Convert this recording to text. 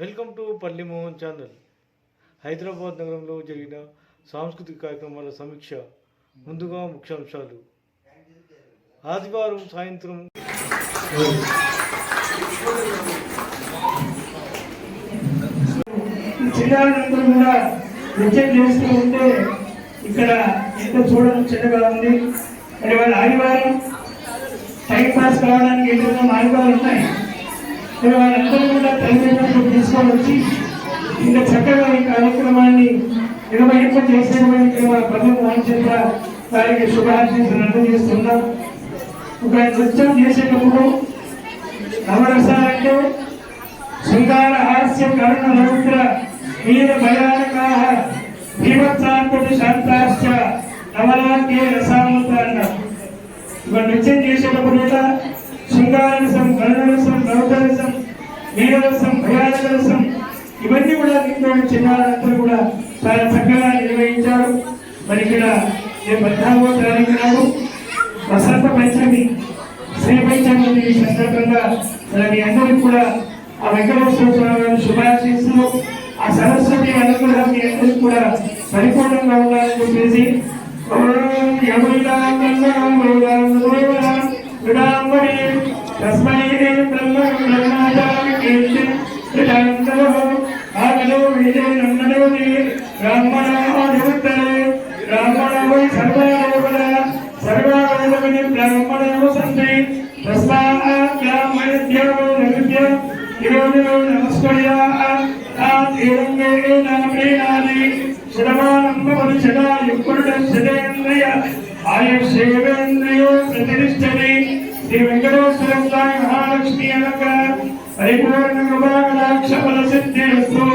Welcome to పల్లి Mohan channel. Hyderabad నగరంలో జరిగిన సాంస్కృతిక కార్యక్రమాల సమీక్ష. ముందుగా ముఖ్యాంశాలు. ఆదివారం సాయంత్రం చిన్నారందరూ కూడా నృత్యం చేస్తూ ఉంటే ఇక్కడ ఎంతో చూడడం చిన్నగా ఉంది. మరి వాళ్ళ ఆదివారం టైం పాస్ కావడానికి ఎన్నో మార్గాలు ఉన్నాయి. మరి వాళ్ళందరూ కూడా తల్లిదండ్రులు తీసుకొని వచ్చి ఇంకా చక్కగా ఈ కార్యక్రమాన్ని నిర్వహింపజేసేటువంటి మా ప్రభుత్వ మహేంద్ర వారికి శుభాకాంక్షలు అందజేస్తున్నాం. ఒక నృత్యం చేసేటప్పుడు నవరసాలంటే శృంగార హాస్య కరుణ రౌద్ర వీర భయానకా భీభత్సాంతటి శాంతాశ్చ నవలాంగే రసామత అన్నారు. ఇక నృత్యం చేసేటప్పుడు కూడా శృంగారరసం, కరుణరసం, రౌద్రరసం, వీరరసం, భయానక రసం ఇవన్నీ కూడా దీంట్లో చిన్నారందరూ కూడా చాలా చక్కగా నిర్వహించారు. మరి ఇక్కడ 14వ తారీఖు నాడు వసంత పంచమి, శ్రీ పంచమి సందర్భంగా మీ అందరికీ కూడా ఆ వెంకటేశ్వర స్వామి గారి శుభాశీస్సులు, ఆ సరస్వతి అనుగ్రహం మీ అందరికీ కూడా పరిపూర్ణంగా ఉండాలని చెప్పేసి ఆయుషేంద్రియో ప్రతిష్టతి. శ్రీ వెంకటేశ్వర స్వామి మహాలక్ష్మి అనుగ్రహ పరిపూర్ణ కృపాకటాక్ష ఫల సిద్ధిరస్తు.